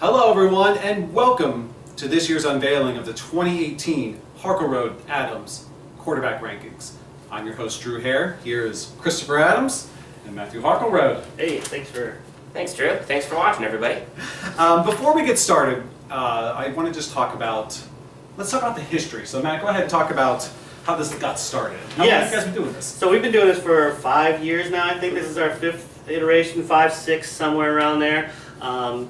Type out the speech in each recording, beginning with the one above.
Hello everyone and welcome to this year's unveiling of the 2018 Harkleroad-Adams quarterback rankings. I'm your host Drew Haer. Here is Christopher Adams and Matthew Harkleroad. Hey, thanks Drew. Thanks for watching, everybody. Before we get started, I want to just talk about, let's talk about the history. So Matt, go ahead and talk about how this got started. How long have you guys been doing this? So we've been doing this for 5 years now. I think this is our 5th iteration, 5, 6, somewhere around there.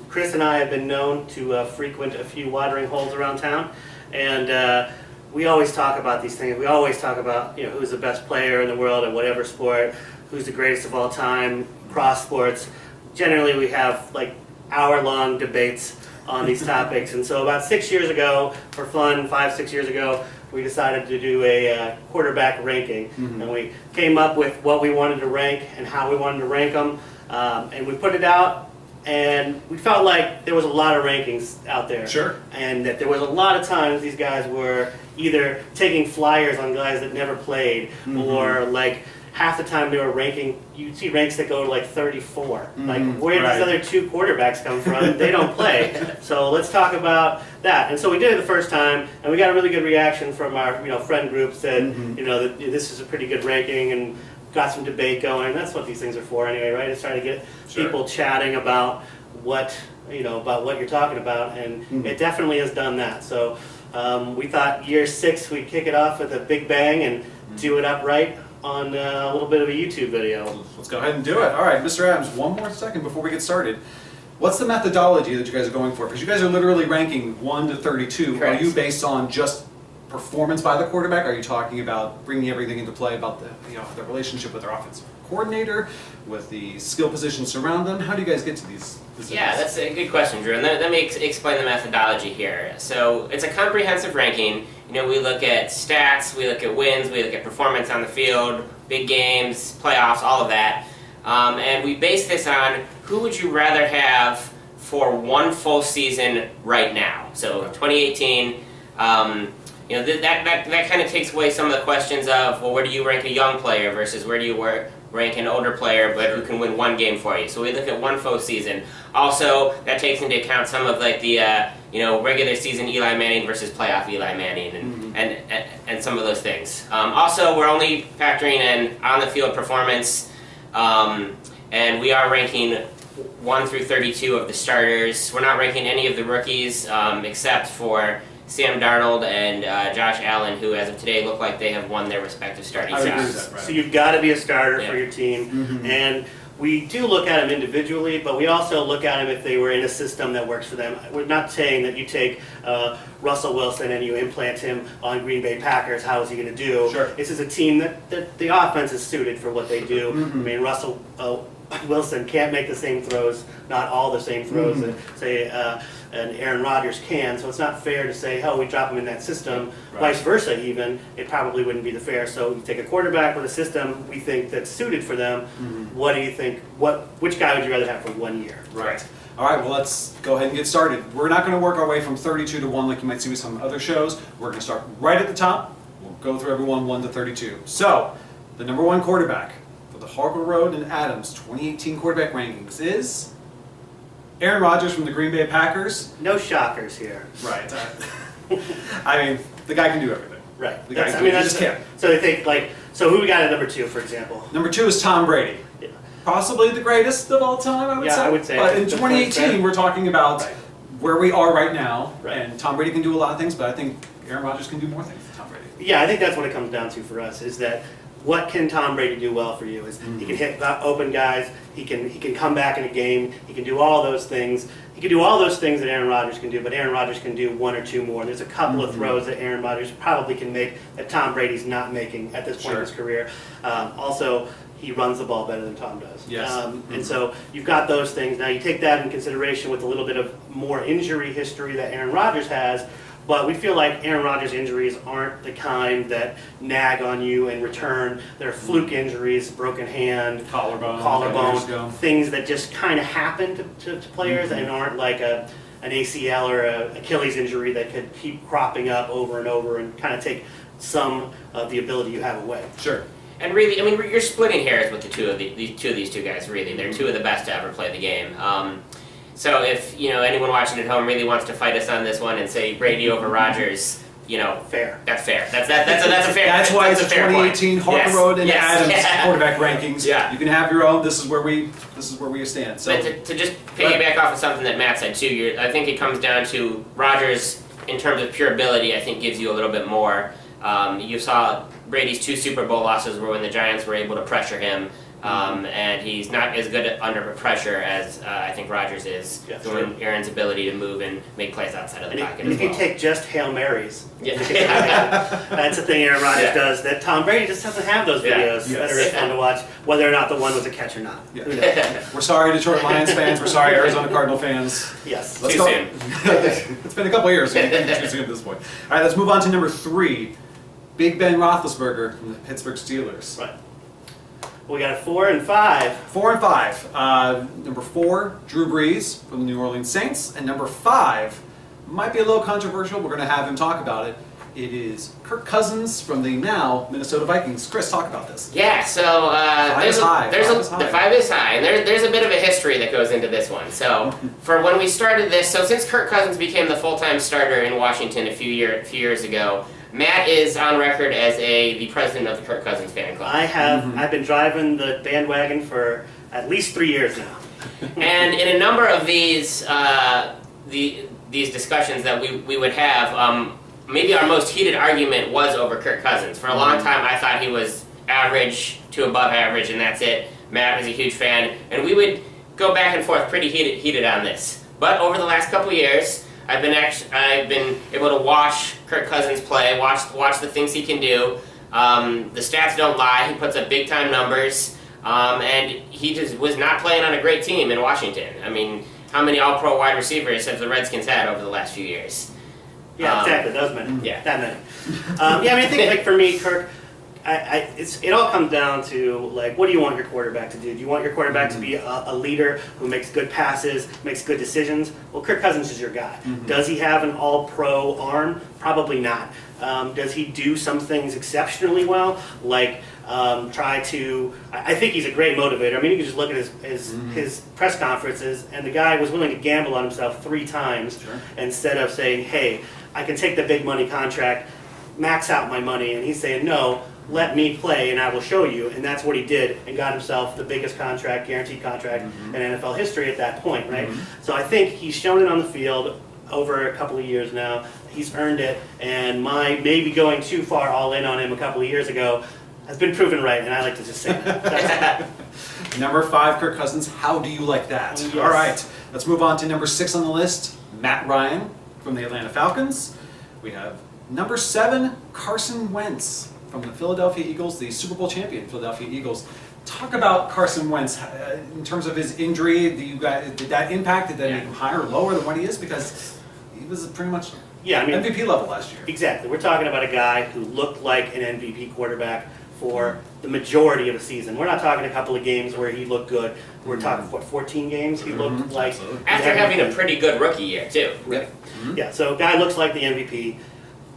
Chris and I have been known to frequent a few watering holes around town, and we always talk about these things. We always talk about, who's the best player in the world in whatever sport, who's the greatest of all time, cross sports. Generally, we have like hour-long debates on these topics, and so about 6 years ago, for fun, 5, 6 years ago, we decided to do a quarterback ranking, and we came up with what we wanted to rank and how we wanted to rank them, and we put it out. And we felt like there was a lot of rankings out there. Sure. And that there was a lot of times these guys were either taking flyers on guys that never played, or like half the time they were ranking, you'd see ranks that go to like 34. Like, where did these other 2 quarterbacks come from? They don't play. So let's talk about that. And so we did it the first time, and we got a really good reaction from our friend group. Said, that this is a pretty good ranking, and got some debate going. That's what these things are for anyway, right? It's trying to get people chatting about what you're talking about, and it definitely has done that. So we thought year 6 we'd kick it off with a big bang and do it upright on a little bit of a YouTube video. Let's go ahead and do it. All right, Mr. Adams, one more second before we get started. What's the methodology that you guys are going for? Because you guys are literally ranking 1 to 32. Correct. Are you based on just performance by the quarterback? Are you talking about bringing everything into play about the relationship with their offensive coordinator, with the skill positions surround them? How do you guys get to these positions? Yeah, that's a good question, Drew. And let me explain the methodology here. So it's a comprehensive ranking. We look at stats, we look at wins, we look at performance on the field, big games, playoffs, all of that. And we base this on who would you rather have for one full season right now. So 2018. That kind of takes away some of the questions of, well, where do you rank a young player versus where do you rank an older player but who can win one game for you. So we look at one full season. Also, that takes into account some of like the regular season Eli Manning versus playoff Eli Manning and some of those things. Also, we're only factoring in on the field performance, and we are ranking 1 through 32 of the starters. We're not ranking any of the rookies except for Sam Darnold and Josh Allen, who as of today look like they have won their respective starting jobs. So you've got to be a starter for your team, and we do look at them individually, but we also look at them if they were in a system that works for them. We're not saying that you take Russell Wilson and you implant him on Green Bay Packers. How is he going to do? Sure. This is a team that the offense is suited for what they do. I mean, Russell Wilson can't make the same throws, not all the same throws that, say, and Aaron Rodgers can, so it's not fair to say, we drop him in that system. Vice versa, even, it probably wouldn't be the fair. So you take a quarterback with a system we think that's suited for them. What do you think? Which guy would you rather have for 1 year? Right. All right, well, let's go ahead and get started. We're not going to work our way from 32 to 1 like you might see with some other shows. We're going to start right at the top. We'll go through everyone 1 to 32. So, the number 1 quarterback for the Harkleroad and Adams 2018 quarterback rankings is Aaron Rodgers from the Green Bay Packers. No shockers here. Right. I mean, the guy can do everything. Right. The guy can do it. He just can't. So they think, so who we got at number 2, for example? Number 2 is Tom Brady. Yeah. Possibly the greatest of all time, I would say. Yeah, I would say. But in 2018, we're talking about where we are right now. Right. And Tom Brady can do a lot of things, but I think Aaron Rodgers can do more things than Tom Brady. Yeah, I think that's what it comes down to for us, is that what can Tom Brady do well for you? Is he can hit open guys, he can come back in a game, he can do all those things. He can do all those things that Aaron Rodgers can do, but Aaron Rodgers can do 1 or 2 more. There's a couple of throws that Aaron Rodgers probably can make that Tom Brady's not making at this point in his career. Also, he runs the ball better than Tom does. Yes. And so you've got those things. Now you take that in consideration with a little bit of more injury history that Aaron Rodgers has, but we feel like Aaron Rodgers' injuries aren't the kind that nag on you in return. They're fluke injuries, broken hand, collarbone, things that just kind of happen to players and aren't like an ACL or an Achilles injury that could keep cropping up over and over and kind of take some of the ability you have away. Sure. And really, I mean, you're splitting hairs with these two guys. Really, they're 2 of the best to ever play the game. So if anyone watching at home really wants to fight us on this one and say Brady over Rodgers, Fair. that's fair. That's a fair. That's why it's a fair 2018 Harkleroad and Adams quarterback rankings. Yeah. You can have your own. This is where we stand. So But to just piggyback off of something that Matt said too, I think it comes down to Rodgers in terms of pure ability. I think gives you a little bit more. You saw Brady's 2 Super Bowl losses were when the Giants were able to pressure him. And he's not as good under pressure as I think Rodgers is, doing Aaron's ability to move and make plays outside of the pocket as well. If you take just Hail Marys, Yeah. that's the thing Aaron Rodgers does that Tom Brady just doesn't have those videos that are fun to watch, whether or not the one was a catch or not. Yeah. We're sorry, Detroit Lions fans. We're sorry, Arizona Cardinal fans. Yes. Let's Too go. soon. It's been a couple of years, so you can choose at this point. All right, let's move on to number 3. Big Ben Roethlisberger from the Pittsburgh Steelers. Right. We got a 4 and 5. 4 and 5. Number 4, Drew Brees from the New Orleans Saints. And number 5, might be a little controversial. We're going to have him talk about it. It is Kirk Cousins from the now Minnesota Vikings. Chris, talk about this. Yeah, so the 5 is high, and there's a bit of a history that goes into this one. So for when we started this, so since Kirk Cousins became the full-time starter in Washington a few years ago, Matt is on record as the president of the Kirk Cousins fan club. I have. I've been driving the bandwagon for at least 3 years now. And in a number of these these discussions that we would have, maybe our most heated argument was over Kirk Cousins. For a long time, I thought he was average to above average, and that's it. Matt was a huge fan, and we would go back and forth pretty heated on this. But over the last couple of years, I've been able to watch Kirk Cousins play, watch the things he can do. The stats don't lie. He puts up big time numbers, and he just was not playing on a great team in Washington. I mean, how many All-Pro wide receivers have the Redskins had over the last few years? Yeah, exactly. Those many. Yeah. That many. I think like for me, Kirk, it all comes down to like, what do you want your quarterback to do? Do you want your quarterback to be a leader who makes good passes, makes good decisions? Well, Kirk Cousins is your guy. Does he have an all-pro arm? Probably not. Does he do some things exceptionally well? Like I think he's a great motivator. I mean, you can just look at his press conferences, and the guy was willing to gamble on himself 3 times instead of saying, hey, I can take the big money contract, max out my money, and he's saying, no, let me play and I will show you. And that's what he did and got himself the biggest contract, guaranteed contract in NFL history at that point, right? So I think he's shown it on the field over a couple of years now. He's earned it, and my maybe going too far all in on him a couple of years ago has been proven right, and I like to just say that. Number 5, Kirk Cousins. How do you like that? Yes. All right, let's move on to number 6 on the list, Matt Ryan from the Atlanta Falcons. We have number 7, Carson Wentz from the Philadelphia Eagles, the Super Bowl champion Philadelphia Eagles. Talk about Carson Wentz in terms of his injury. Did that impact? Did that make him higher or lower than what he is? Because he was pretty much MVP level last year. Exactly. We're talking about a guy who looked like an MVP quarterback for the majority of the season. We're not talking a couple of games where he looked good. We're talking, 14 games? He looked like... After having a pretty good rookie year, too. Yep. Yeah, so guy looks like the MVP,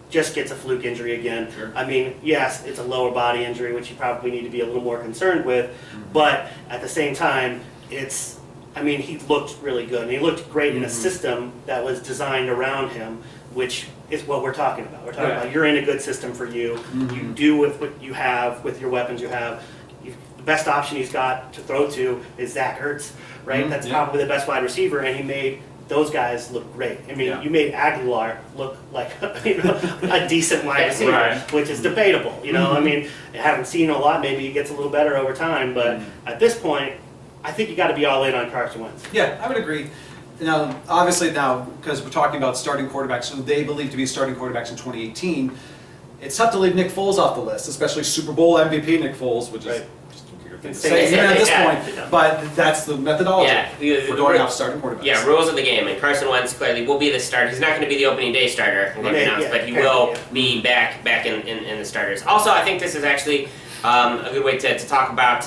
just gets a fluke injury again. Sure. I mean, yes, it's a lower body injury, which you probably need to be a little more concerned with, but at the same time, he looked really good, and he looked great in a system that was designed around him, which is what we're talking about. We're talking about you're in a good system for you. You do with what you have, with your weapons you have. The best option he's got to throw to is Zach Ertz, right? That's probably the best wide receiver, and he made those guys look great. I mean, you made Aguilar look like a decent wide receiver, which is debatable. I mean, I haven't seen a lot. Maybe he gets a little better over time, but at this point, I think you got to be all in on Carson Wentz. Yeah, I would agree. Now, obviously because we're talking about starting quarterbacks who they believe to be starting quarterbacks in 2018, it's tough to leave Nick Foles off the list, especially Super Bowl MVP Nick Foles, which is just a weird thing to say even at this point. But that's the methodology. We're going off starting quarterbacks. Yeah, rules of the game. And Carson Wentz clearly will be the starter. He's not going to be the opening day starter, but he will be back in the starters. Also, I think this is actually a good way to talk about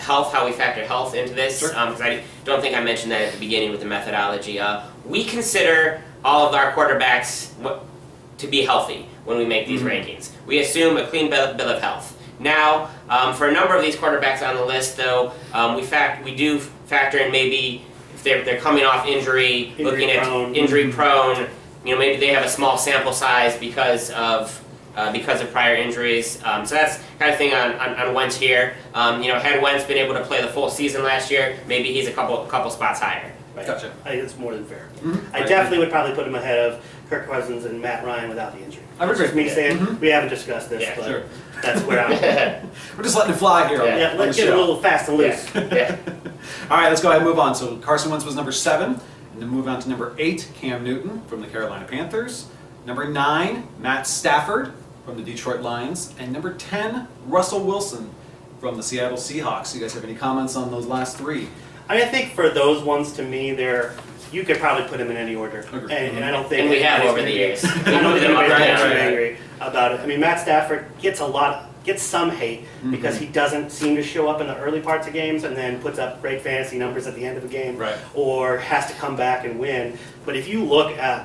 health, how we factor health into this, because I don't think I mentioned that at the beginning with the methodology. We consider all of our quarterbacks to be healthy when we make these rankings. We assume a clean bill of health. Now, for a number of these quarterbacks on the list, though, we do factor in maybe if they're coming off injury, looking at prone. injury prone, maybe they have a small sample size because of prior injuries. So that's kind of thing on Wentz here. Had Wentz been able to play the full season last year, maybe he's a couple spots higher. Right. Gotcha. I think it's more than fair. Mm-hmm. I definitely would probably put him ahead of Kirk Cousins and Matt Ryan without the injury. I would That's just agree. me saying, we haven't discussed this, Yeah, but sure. that's where I'm at. We're just letting it fly here. Yeah, on let's the get a show. little fast and loose. Yeah. All right, let's go ahead and move on. So Carson Wentz was number 7, and then move on to number 8, Cam Newton from the Carolina Panthers. Number 9, Matt Stafford from the Detroit Lions, and number 10, Russell Wilson from the Seattle Seahawks. You guys have any comments on those last 3? I think for those ones, to me, you could probably put them in any order. Agreed. And I don't think... And we have anybody's over the gonna be- years. I don't think Them up anybody's and gonna be down. angry about it. I mean, Matt Stafford gets some hate because he doesn't seem to show up in the early parts of games and then puts up great fantasy numbers at the end of the game, Right. or has to come back and win. But if you look at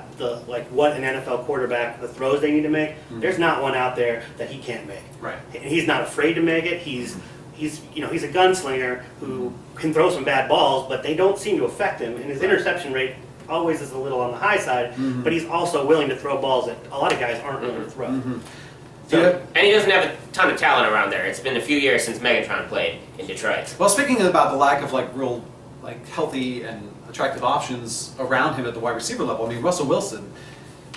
what an NFL quarterback, the throws they need to make, there's not one out there that he can't make. Right. And he's not afraid to make it. He's a gunslinger who can throw some bad balls, but they don't seem to affect him. And his interception rate always is a little on the high side, but he's also willing to throw balls that a lot of guys aren't willing to throw. So, Yeah. and he doesn't have a ton of talent around there. It's been a few years since Megatron played in Detroit. Well, speaking about the lack of real healthy and attractive options around him at the wide receiver level, I mean, Russell Wilson,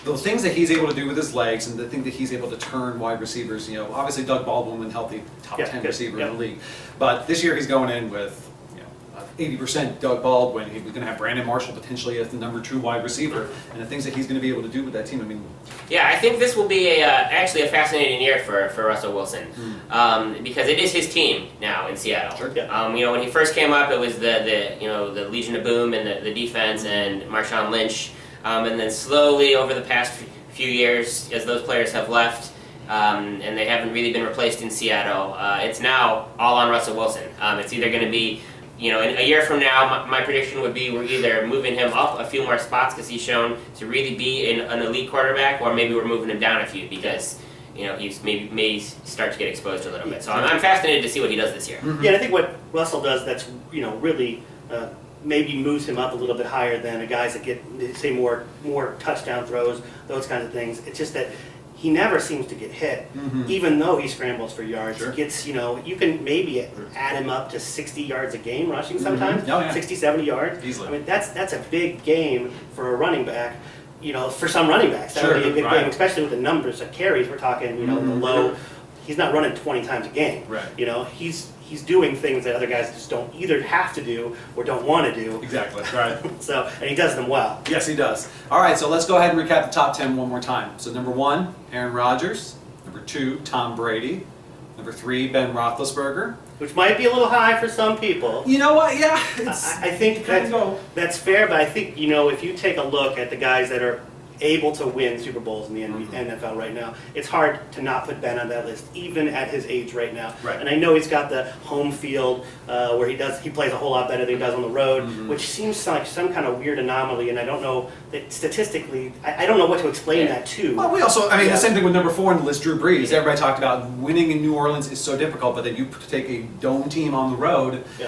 the things that he's able to do with his legs and the thing that he's able to turn wide receivers, obviously Doug Baldwin, when healthy, top 10 good. receiver in the league. But this year he's going in with 80% Doug Baldwin. He's going to have Brandon Marshall potentially as the number 2 wide receiver, and the things that he's going to be able to do with that team. I mean, Yeah, I think this will be actually a fascinating year for Russell Wilson because it is his team now in Seattle. Sure. Yeah. When he first came up, it was the Legion of Boom and the defense and Marshawn Lynch, and then slowly over the past few years, as those players have left and they haven't really been replaced in Seattle, it's now all on Russell Wilson. It's either going to be in a year from now, my prediction would be we're either moving him up a few more spots because he's shown to really be an elite quarterback, or maybe we're moving him down a few because he's may start to get exposed a little bit. So I'm fascinated to see what he does this year. Yeah, and I think what Russell does that's really maybe moves him up a little bit higher than the guys that get, say, more touchdown throws, those kinds of things. It's just that he never seems to get hit, even though he scrambles for yards. Sure. He gets, you can maybe add him up to 60 yards a game rushing sometimes, Oh, yeah. 60, 70 yards. Easily. I mean, that's a big game for a running back. For some running backs, that would be a Sure, big right. game, especially with the numbers of carries. We're talking, the low. He's not running 20 times a game. Right. He's doing things that other guys just don't either have to do or don't want to do. exactly. Right. So, and he does them well. Yes, he does. All right, so let's go ahead and recap the top 10 one more time. So number 1, Aaron Rodgers. Number 2, Tom Brady. Number 3, Ben Roethlisberger. Which might be a little high for some people. You know what? Yeah, I think can go. that's fair, but I think, if you take a look at the guys that are able to win Super Bowls in the NFL right now, it's hard to not put Ben on that list, even at his age right now. Right. And I know he's got the home field where he plays a whole lot better than he does on the road, which seems like some kind of weird anomaly, and I don't know that statistically, I don't know what to explain that to. Well, we also, the Yeah. same thing with number 4 on the list, Drew Brees. Everybody talked about winning in New Orleans is so difficult, but then you take a dome team on the road, Yeah.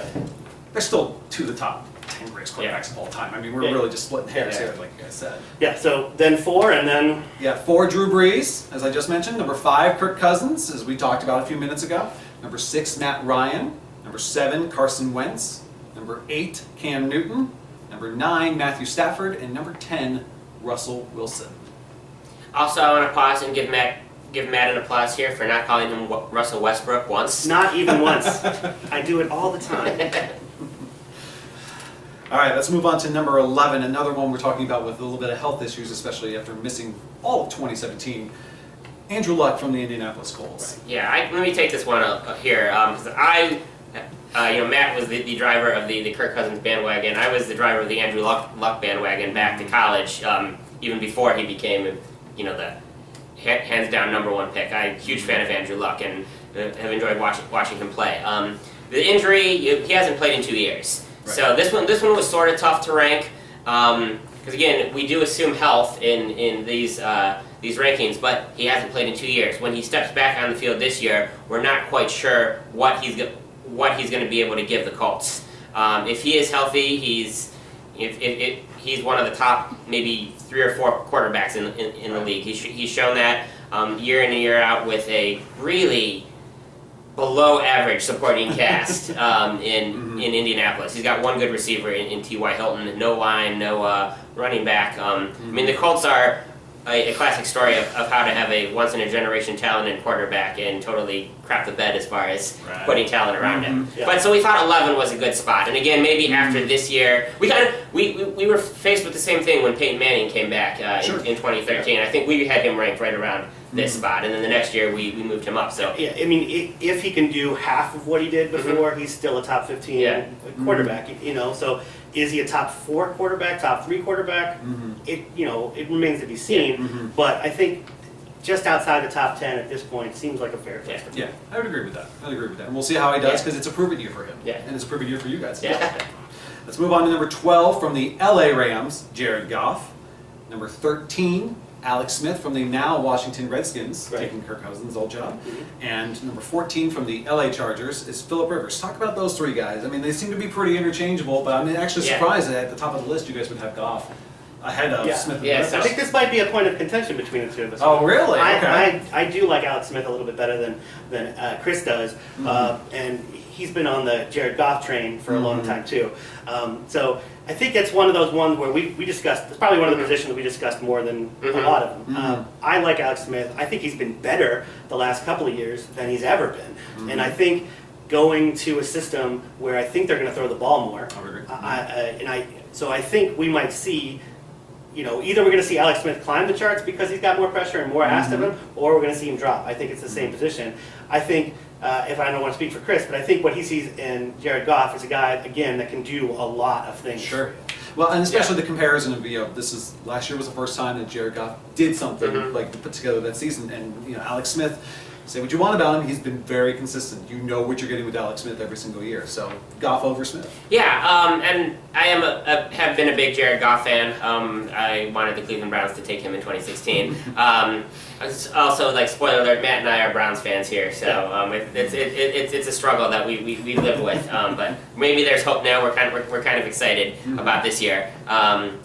they're still 2 of the top 10 greatest quarterbacks of all time. I mean, we're Yeah. really just splitting hairs Yeah. here, like you guys said. Yeah, so then 4, and then... Yeah, 4, Drew Brees, as I just mentioned. Number 5, Kirk Cousins, as we talked about a few minutes ago. Number 6, Matt Ryan. Number 7, Carson Wentz. Number 8, Cam Newton. Number 9, Matthew Stafford. And number 10, Russell Wilson. Also, I want to pause and give Matt an applause here for not calling him Russell Westbrook once. Not even once. I do it all the time. All right, let's move on to number 11, another one we're talking about with a little bit of health issues, especially after missing all of 2017. Andrew Luck from the Indianapolis Colts. Yeah, let me take this one up here because Matt was the driver of the Kirk Cousins bandwagon. I was the driver of the Andrew Luck bandwagon back to college, even before he became, the hands down number 1 pick. I'm a huge fan of Andrew Luck and have enjoyed watching him play. The injury, he hasn't played in 2 years. Right. So this one was sort of tough to rank because again we do assume health in these rankings, but he hasn't played in 2 years. When he steps back on the field this year, we're not quite sure what he's going to be able to give the Colts. If he is healthy, he's if he's one of the top maybe 3 or 4 quarterbacks in the league. He's shown that year in and year out with a really below average supporting cast in Indianapolis. He's got one good receiver in T.Y. Hilton, no line, no running back. I mean, the Colts are a classic story of how to have a once-in-a-generation talented quarterback and totally crap the bed as far as putting talent around him. Yeah. But so we thought 11 was a good spot. And again, maybe after this year, we were faced with the same thing when Peyton Manning came back in 2013. I think we had him ranked right around this spot, and then the next year we moved him up. So yeah, I mean, if he can do half of what he did before, he's still a top 15 quarterback. You know, so is he a top 4 quarterback, top 3 quarterback? It remains to be seen. But I think just outside the top 10 at this point seems like a fair place. Yeah, I would agree with that. And we'll see how he does because it's a proven year for him. Yeah. And it's a proven year for you guys. yeah. Let's move on to number 12 from the LA Rams, Jared Goff. Number 13, Alex Smith from the now Washington Redskins, taking Kirk Cousins' old job. And number 14 from the LA Chargers is Phillip Rivers. Talk about those 3 guys. I mean, they seem to be pretty interchangeable, but I'm actually surprised that at the top of the list you guys would have Goff ahead of Smith and Rivers. I think this might be a point of contention between the two of us. Oh, really? Okay. I do like Alex Smith a little bit better than Chris does, and he's been on the Jared Goff train for a long time too. So I think it's one of those ones where we discussed. It's probably one of the positions we discussed more than a lot of them. I like Alex Smith. I think he's been better the last couple of years than he's ever been, and I think going to a system where I think they're going to throw the ball more. So I think we might see. Either we're going to see Alex Smith climb the charts because he's got more pressure and more asked of him, or we're going to see him drop. I think it's the same position. I think, if I don't want to speak for Chris, but I think what he sees in Jared Goff is a guy, again, that can do a lot of things. Sure. Well, and especially the comparison of, last year was the first time that Jared Goff did something like to put together that season, and Alex Smith. Say what you want about him, he's been very consistent. You know what you're getting with Alex Smith every single year. So Goff over Smith. Yeah, and I have been a big Jared Goff fan. I wanted the Cleveland Browns to take him in 2016. Also, like, spoiler alert, Matt and I are Browns fans here, so it's a struggle that we live with. But maybe there's hope now. We're kind of excited about this year.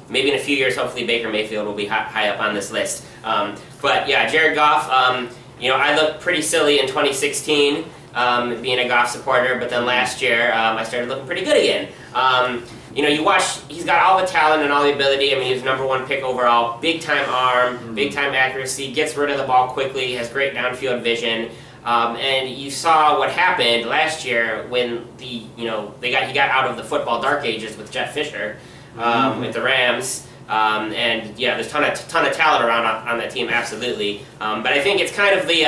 Maybe in a few years, hopefully Baker Mayfield will be high up on this list. But yeah, Jared Goff. I looked pretty silly in 2016 being a Goff supporter, but then last year I started looking pretty good again. You watch, he's got all the talent and all the ability. I mean, he was #1 pick overall, big-time arm, big-time accuracy, gets rid of the ball quickly, has great downfield vision. And you saw what happened last year when he got out of the football dark ages with Jeff Fisher with the Rams. And yeah, there's a ton of talent around on that team, absolutely. But I think it's kind of the,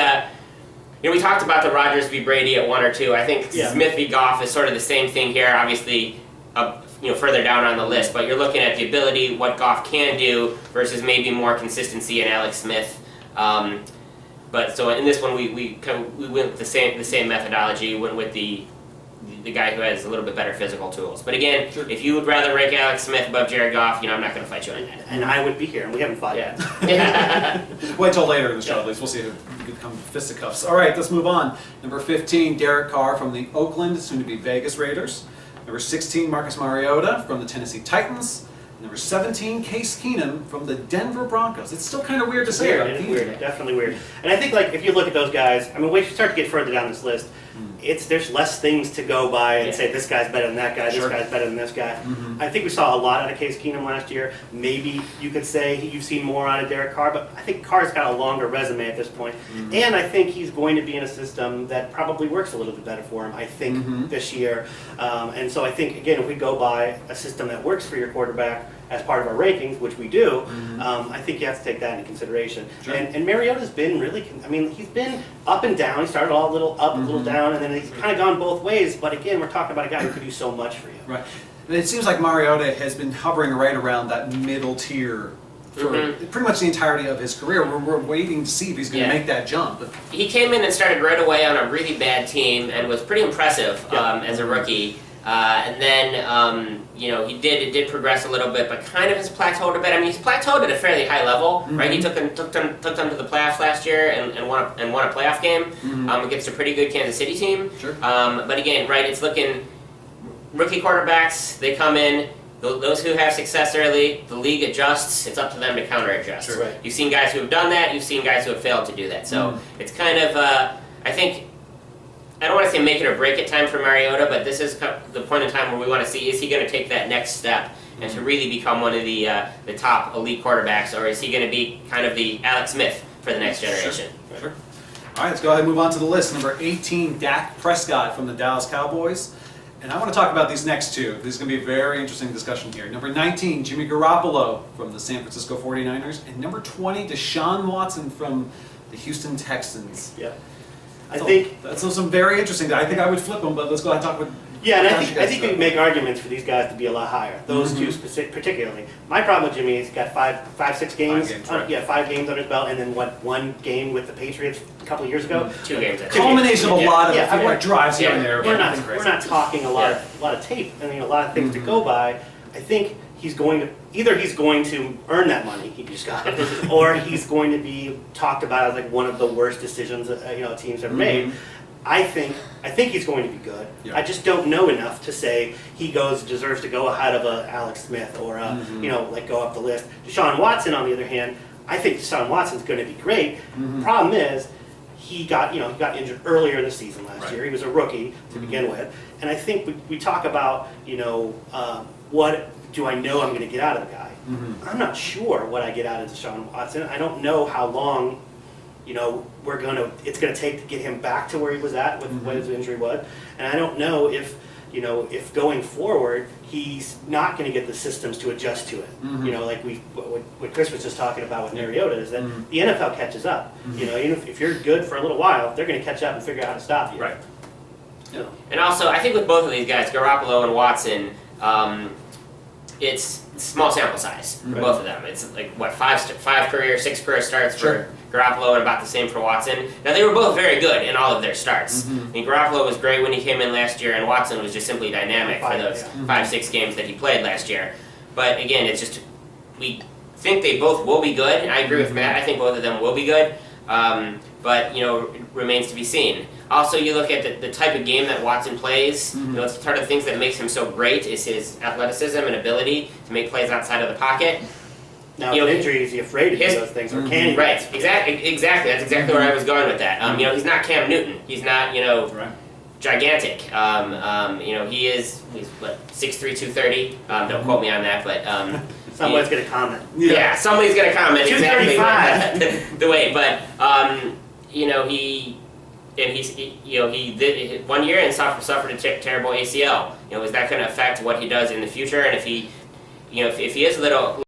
we talked about the Rodgers v. Brady at 1 or 2. I think Smith v. Goff is sort of the same thing here, obviously, further down on the list. But you're looking at the ability, what Goff can do, versus maybe more consistency in Alex Smith. But so in this one, we went with the same methodology. We went with the guy who has a little bit better physical tools. But again, if you would rather rank Alex Smith above Jared Goff, I'm not going to fight you on that. And I would be here, and we haven't fought yet. Wait till later in the show, at least. We'll see if we become fisticuffs. All right, let's move on. Number 15, Derek Carr from the Oakland, soon-to-be Vegas Raiders. Number 16, Marcus Mariota from the Tennessee Titans. Number 17, Case Keenum from the Denver Broncos. It's still kind of weird to say. It's weird, definitely weird. And I think, if you look at those guys, when you start to get further down this list, there's less things to go by and say this guy's better than that guy, this guy's better than this guy. I think we saw a lot out of Case Keenum last year. Maybe you could say you've seen more out of Derek Carr, but I think Carr's got a longer resume at this point. And I think he's going to be in a system that probably works a little bit better for him, I think, this year. And so I think, again, if we go by a system that works for your quarterback as part of our rankings, which we do, I think you have to take that into consideration. And Mariota's been really, he's been up and down. He started all a little up, a little down, and then he's kind of gone both ways. But again, we're talking about a guy who could do so much for you. Right. And it seems like Mariota has been hovering right around that middle tier for pretty much the entirety of his career. We're waiting to see if he's going to make that jump. He came in and started right away on a really bad team and was pretty impressive as a rookie. And then, he did progress a little bit, but kind of has plateaued a bit. I mean, he's plateaued at a fairly high level, right? He took them to the playoffs last year and won a playoff game against a pretty good Kansas City team. But again, right, it's looking rookie quarterbacks. They come in, those who have success early, the league adjusts. It's up to them to counter adjust. Sure. Right. You've seen guys who have done that. You've seen guys who have failed to do that. So it's kind of, I think, I don't want to say make it or break it time for Mariota, but this is the point in time where we want to see, is he going to take that next step and to really become one of the top elite quarterbacks, or is he going to be kind of the Alex Smith for the next generation? Sure. All right, let's go ahead and move on to the list. Number 18, Dak Prescott from the Dallas Cowboys. And I want to talk about these next two. This is going to be a very interesting discussion here. Number 19, Jimmy Garoppolo from the San Francisco 49ers. And number 20, Deshaun Watson from the Houston Texans. Yeah. I think that's some very interesting. I think I would flip them, but let's go ahead and talk with. Yeah, and I think we can make arguments for these guys to be a lot higher. Those two particularly. My problem with Jimmy is he's got six games. 5 games, right. Yeah, 5 games under his belt, and then one game with the Patriots a couple of years ago. 2 games. Culmination of a lot of we're- drives here and there. We're Nothing not talking a lot of tape. I mean, a lot of things to go by. I think he's going to earn that money he just got, or he's going to be talked about as like one of the worst decisions a team's ever made. I think he's going to be good. Yeah. I just don't know enough to say he deserves to go ahead of a Alex Smith or go up the list. Deshaun Watson, on the other hand, I think Deshaun Watson's going to be great. Problem is, he got injured earlier in the season last year. He was a rookie to begin with, and I think we talk about what do I know I'm going to get out of the guy. I'm not sure what I get out of Deshaun Watson. I don't know how long it's going to take to get him back to where he was at with what his injury was, and I don't know if going forward he's not going to get the systems to adjust to it. Like what Chris was just talking about with Mariota is that the NFL catches up. Even if you're good for a little while, they're going to catch up and figure out how to stop you. Right. And also, I think with both of these guys, Garoppolo and Watson, it's small sample size for both of them. It's like, what, 6 career starts for Garoppolo and about the same for Watson. Now, they were both very good in all of their starts. I mean, Garoppolo was great when he came in last year, and Watson was just simply dynamic for those 5-6 games that he played last year. But again, it's just, we think they both will be good. I agree with Matt. I think both of them will be good. But, it remains to be seen. Also, you look at the type of game that Watson plays. It's part of the things that makes him so great is his athleticism and ability to make plays outside of the pocket. Now, with injury, is he afraid to do those things, or can he? Right, exactly. That's exactly where I was going with that. He's not Cam Newton. He's not, gigantic. He's what, 6'3", 230. Don't quote me on that, but somebody's going to comment. Yeah, somebody's going to comment exactly 235. the way. But he did 1 year and suffered a terrible ACL. Is that going to affect what he does in the future? And if he is a little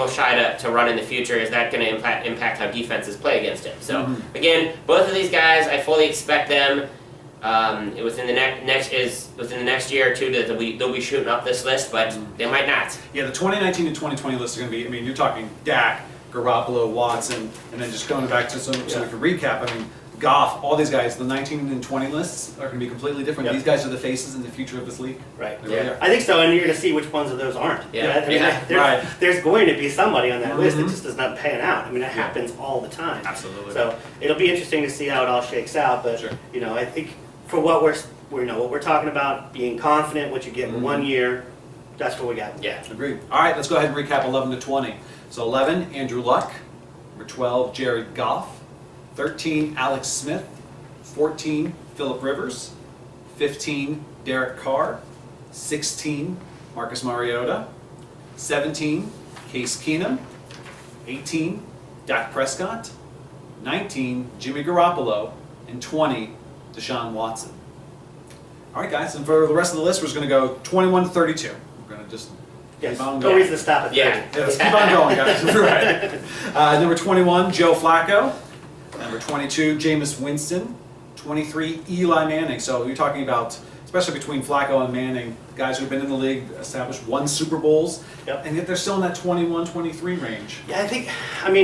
shy to run in the future, is that going to impact how defenses play against him? So again, both of these guys, I fully expect them within the next year or two they'll be shooting up this list, but they might not. Yeah, the 2019 and 2020 lists are going to be. I mean, you're talking Dak, Garoppolo, Watson, and then just going back to so we can recap. I mean, Goff, all these guys, the 19 and 20 lists are going to be completely different. These guys are the faces in the future of this league. Right. Yeah. I think so, and you're going to see which ones of those aren't. There's going to be somebody on that list that just does not pan out. I mean, that happens all the time. Absolutely. So it'll be interesting to see how it all shakes out. But I think for what we're talking about, being confident what you get in 1 year, that's what we got. Yeah. Agreed. All right, let's go ahead and recap 11 to 20. So 11, Andrew Luck. Number 12, Jared Goff. 13, Alex Smith. 14, Phillip Rivers. 15, Derek Carr. 16, Marcus Mariota. 17, Case Keenum. 18, Dak Prescott. 19, Jimmy Garoppolo. And 20, Deshaun Watson. All right, guys, and for the rest of the list, we're just going to go 21 to 32. We're going to just keep on No going. reason to stop at 30. Yeah, let's keep on going, guys. Right. Number 21, Joe Flacco. Number 22, Jameis Winston. 23, Eli Manning. So you're talking about, especially between Flacco and Manning, guys who've been in the league, established 1 Super Bowls, and yet they're still in that 21, 23 range. Yeah,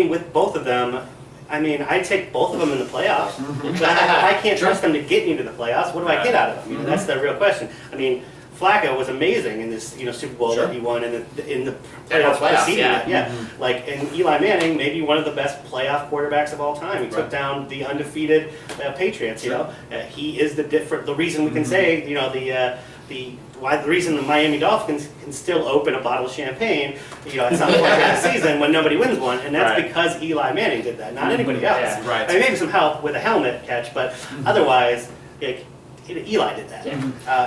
with both of them, I'd take both of them in the playoffs. But I can't trust them to get into the playoffs. What do I get out of them? That's the real question. Flacco was amazing in this Super Bowl that he won in the playoffs preceding that. And Eli Manning, maybe one of the best playoff quarterbacks of all time. He took down the undefeated Patriots. He is the reason we can say the reason the Miami Dolphins can still open a bottle of champagne, at some point during the season when nobody wins one, and that's Right. because Eli Manning did that, not anybody else. Yeah. Right. I mean, maybe some help with a helmet catch, but otherwise, Eli did that.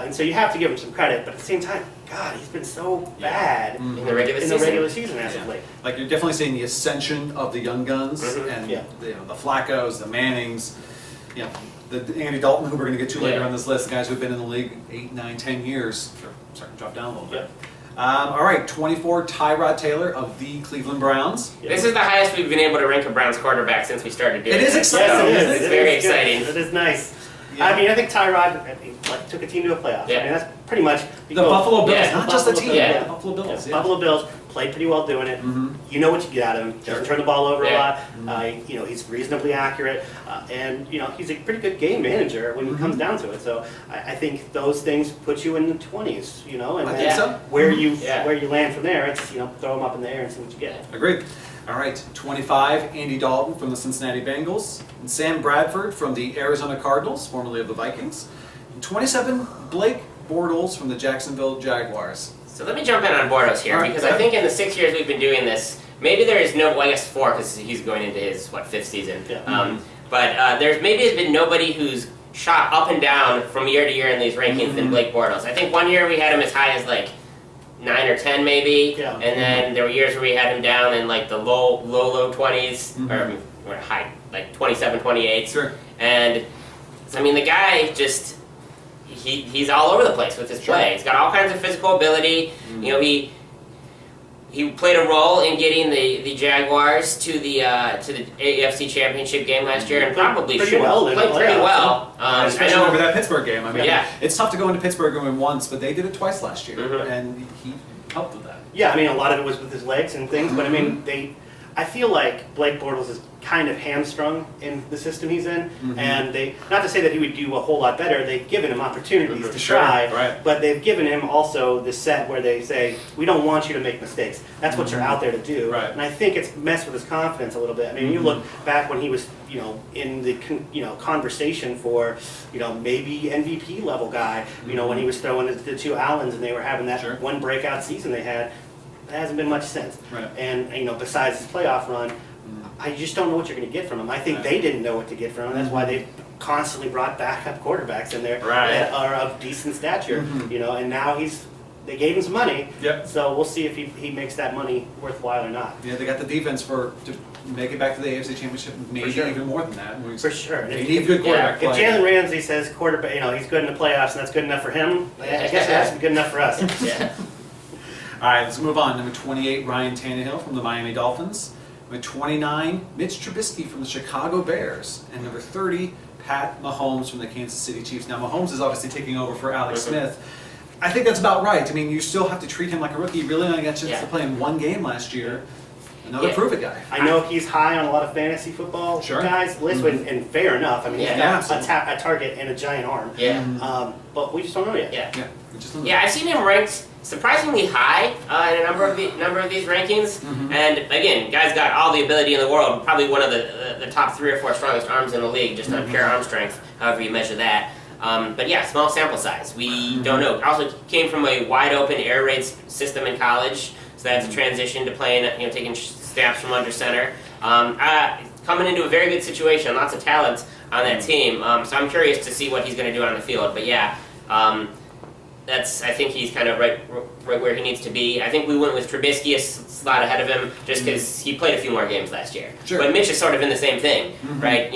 And so you have to give him some credit, but at the same time, God, he's been so bad In the regular in season. the regular season as of late. Like you're definitely seeing the ascension of the young guns and Yeah. the Flaccos, the Mannings, the Andy Dalton, who we're going to get to later Yeah. on this list, the guys who've been in the league 8, 9, 10 years. Starting to drop down a little bit. Yeah. All right, 24, Tyrod Taylor of the Cleveland Browns. This is the highest we've been able to rank a Browns quarterback since we started doing It is this. exciting. Yes, it is. It's It very is good. exciting. It is nice. Yeah. I mean, I think Tyrod took a team to a playoff. Yeah. I mean, that's pretty much The Buffalo Bills, Yeah. not just the Buffalo team, Bills. the Buffalo Bills. Yeah, Buffalo Bills played pretty well doing it. You know what you get out of him. Doesn't turn the ball over Yeah. a lot. He's reasonably accurate, and he's a pretty good game manager when it comes down to it. So I think those things put you in the 20s. And I then think so. where you Yeah. where you land from there, it's throw them up in the air and see what you get. Agreed. All right, 25, Andy Dalton from the Cincinnati Bengals, and Sam Bradford from the Arizona Cardinals, formerly of the Vikings, and 27, Blake Bortles from the Jacksonville Jaguars. So let me jump in on Bortles here, All right, because go I think in the 6 years we've been doing this, maybe there is no, well, I guess 4, because he's going into his, 5th season. Yeah. But there's maybe has been nobody who's shot up and down from year to year in these rankings than Blake Bortles. I think one year we had him as high as 9 or 10 maybe, Yeah. and then there were years where we had him down in the low 20s, or high, 27, 28. Sure. And, so, I mean, the guy just, he's all over the place with his play. He's got all kinds of physical ability. He played a role in getting the Jaguars to the AFC Championship game last year, and probably Pretty should well in the played pretty playoffs, well. I Especially know. over that Pittsburgh game. I mean, Yeah. it's tough to go into Pittsburgh and win once, but they did it twice last year, Mhm. and he helped with that. Yeah, I mean, a lot of it was with his legs and things, but I mean, I feel like Blake Bortles is kind of hamstrung in the system he's in, and not to say that he would do a whole lot better, they've given him opportunities to Sure, try, right. but they've given him also the set where they say, we don't want you to make mistakes. That's what you're out there to do. Right. And I think it's messed with his confidence a little bit. I mean, you look back when he was, in the, conversation for, maybe MVP level guy, when he was throwing the 2 Allens and they were having that Sure. one breakout season they had. There hasn't been much since. Right. And besides his playoff run, I just don't know what you're going to get from him. I think Right. they didn't know what to get from him. That's why they've constantly brought backup quarterbacks in there Right. that are of decent stature. And now they gave him some money. Yep. So we'll see if he makes that money worthwhile or not. Yeah, they got the defense to make it back to the AFC Championship, maybe sure. even more than that. For sure. And They if- need good quarterback If play. Jalen Ramsey says quarterback, he's good in the playoffs and that's good enough for him, I guess it has to be good enough for us. Yeah. All right, let's move on. Number 28, Ryan Tannehill from the Miami Dolphins. Number 29, Mitch Trubisky from the Chicago Bears. And number 30, Pat Mahomes from the Kansas City Chiefs. Now, Mahomes is obviously taking over for Alex Smith. I think that's about right. I mean, you still have to treat him like a rookie. He really only got a chance Yeah. to play in one game last year. Another Yeah. prove-it guy. I know he's high on a lot of fantasy football Sure. guys' list, and fair enough. I mean, Yeah. he's Yeah, got absolutely. a target and a giant arm. Yeah. But we just don't know yet. Yeah. Yeah, we just don't know. Yeah, I've seen him ranked surprisingly high in a number of these rankings. And again, guy's got all the ability in the world. Probably one of the top 3 or 4 strongest arms in the league, just on pure arm strength, however you measure that. But yeah, small sample size. We don't know. Also came from a wide open air raid system in college, so that's a transition to playing, taking snaps from under center. Coming into a very good situation, lots of talent on that team. So I'm curious to see what he's going to do on the field. But yeah, I think he's kind of right where he needs to be. I think we went with Trubisky a slot ahead of him just because he played a few more games last year. Sure. But Mitch is sort of in the same thing, right?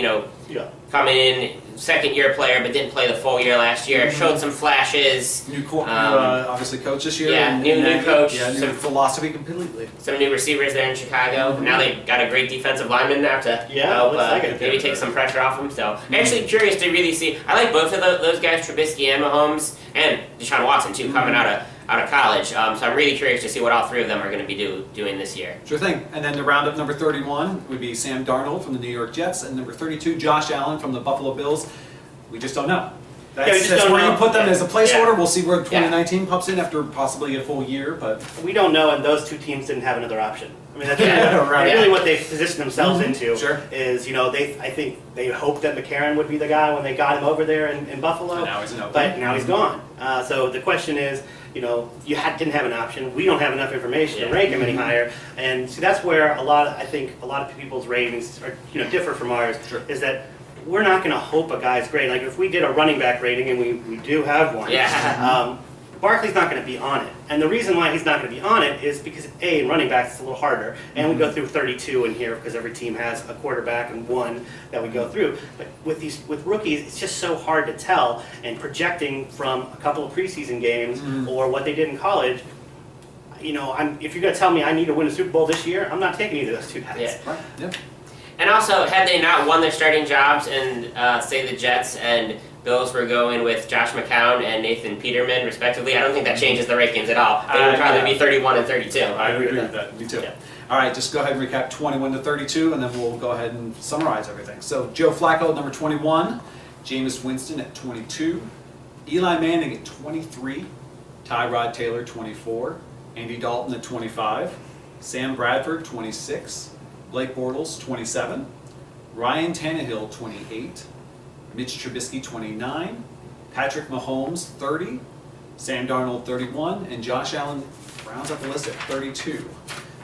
Yeah. Coming in, second-year player, but didn't play the full year last year. Showed some flashes. New, obviously, coach this year. yeah, and- new and coach, Yeah, new some- philosophy completely. Some new receivers there in Chicago. Now they got a great defensive lineman now to Yeah, help looks like it. maybe take some pressure off him. So I'm actually curious to really see. I like both of those guys, Trubisky and Mahomes, and Deshaun Watson too, coming out of college. So I'm really curious to see what all 3 of them are going to be doing this year. Sure thing. And then to round up number 31 would be Sam Darnold from the New York Jets, and number 32, Josh Allen from the Buffalo Bills. We just don't know. we That's, just that's don't where know. you put them Yeah. as a placeholder. Yeah. We'll see where 2019 pops in after possibly a full year, but We don't know, and those 2 teams didn't have another option. I mean, that's Right. really what they've positioned themselves into. Sure. Is, I think they hoped that McCarron would be the guy when they got him over there in Buffalo. And now he's an open. But now he's gone. So the question is, you didn't have an option. We don't have enough information to rank him any higher. And see, that's where I think a lot of people's ratings are, differ from ours. Sure. Is that we're not going to hope a guy's great. Like if we did a running back rating, and we do have one. Yeah. Barkley's not going to be on it. And the reason why he's not going to be on it is because, A, in running backs it's a little harder. And we go through 32 in here because every team has a quarterback and one that we go through. But with rookies, it's just so hard to tell. And projecting from a couple of preseason games or what they did in college, if you're going to tell me I need to win a Super Bowl this year, I'm not taking either of those two guys. Yeah. Right. Yep. And also, had they not won their starting jobs and say the Jets and Bills were going with Josh McCown and Nathan Peterman, respectively, I don't think that changes the rankings at all. They would probably be 31 and 32. I agree with that. Me too. Yeah. All right, just go ahead and recap 21 to 32, and then we'll go ahead and summarize everything. So Joe Flacco at number 21, Jameis Winston at 22, Eli Manning at 23, Tyrod Taylor 24, Andy Dalton at 25, Sam Bradford 26, Blake Bortles 27, Ryan Tannehill 28, Mitch Trubisky 29, Patrick Mahomes 30, Sam Darnold 31, and Josh Allen rounds up the list at 32.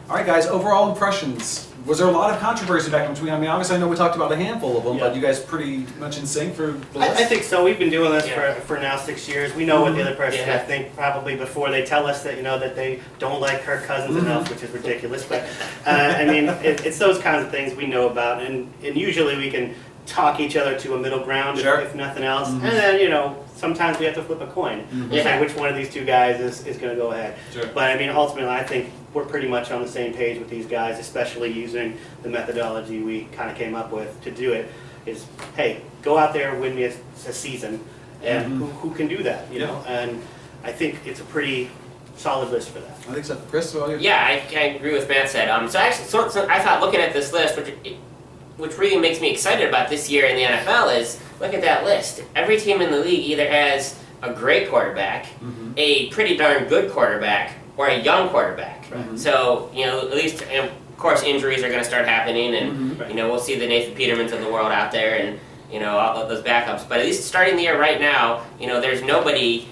All right, guys, overall impressions. Was there a lot of controversy back between? I mean, obviously I know we talked about a handful of them, but you guys pretty much in sync for the list? I think so. We've been doing this for now 6 years. We know what the other person Yeah. I think probably before they tell us that that they don't like Kirk Cousins enough, which is ridiculous. But I mean, it's those kinds of things we know about, and usually we can talk each other to a middle ground if nothing else. And then sometimes we have to flip a coin and say which one of these two guys is going to go ahead. Sure. But I mean, ultimately, I think we're pretty much on the same page with these guys, especially using the methodology we kind of came up with to do it. Is hey, go out there and win me a season, and who can do that? And I think it's a pretty solid list for that. I think so. Chris, well, Yeah, I agree with Matt said. So I thought looking at this list, which really makes me excited about this year in the NFL is, look at that list. Every team in the league either has a great quarterback, a pretty darn good quarterback, or a young quarterback. Right. So, at least, of course, injuries are going to start happening, and, we'll see the Nathan Petermans of the world out there and, all of those backups. But at least starting the year right now, there's nobody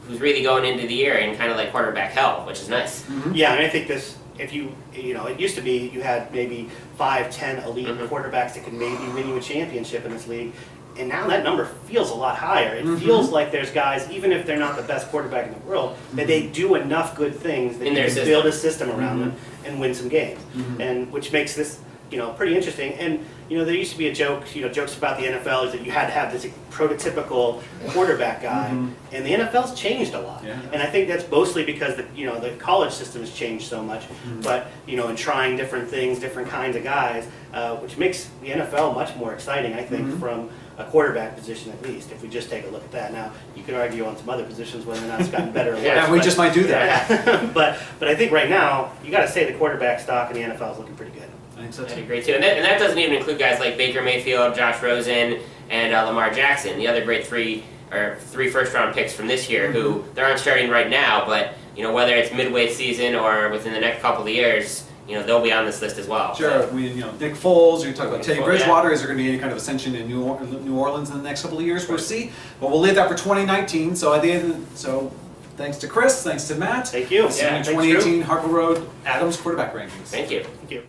who's really going into the year in kind of like quarterback hell, which is nice. Yeah, and I think this, if it used to be you had maybe 5-10 elite quarterbacks that could maybe win you a championship in this league, and now that number feels a lot higher. It feels like there's guys, even if they're not the best quarterback in the world, that they do enough good things that In you their can system. build a system around them and win some games, and which makes this pretty interesting. And there used to be a joke, jokes about the NFL is that you had to have this prototypical quarterback guy, and the NFL's changed a lot. Yeah. And I think that's mostly because the college system has changed so much. But in trying different things, different kinds of guys, which makes the NFL much more exciting, I think, from a quarterback position at least. If we just take a look at that, now you could argue on some other positions whether or not it's gotten better or worse. Yeah, we just might do that. Yeah. but I think right now you got to say the quarterback stock in the NFL is looking pretty good. I think so That'd too. be great too. And that doesn't even include guys like Baker Mayfield, Josh Rosen, and Lamar Jackson, the other great three first-round picks from this year, who they aren't starting right now, but whether it's midway season or within the next couple of years, they'll be on this list as well. Sure. We, Nick Foles. You talk about Teddy Foles, Bridgewater. Is there going to be any kind of ascension in New Orleans in the next couple of years? We'll see. But we'll leave that for 2019. So at the end, thanks to Chris. Thanks to Matt. Thank you. This is Yeah, the 2018 Harkleroad-Adams quarterback rankings. Thank you. Thank you.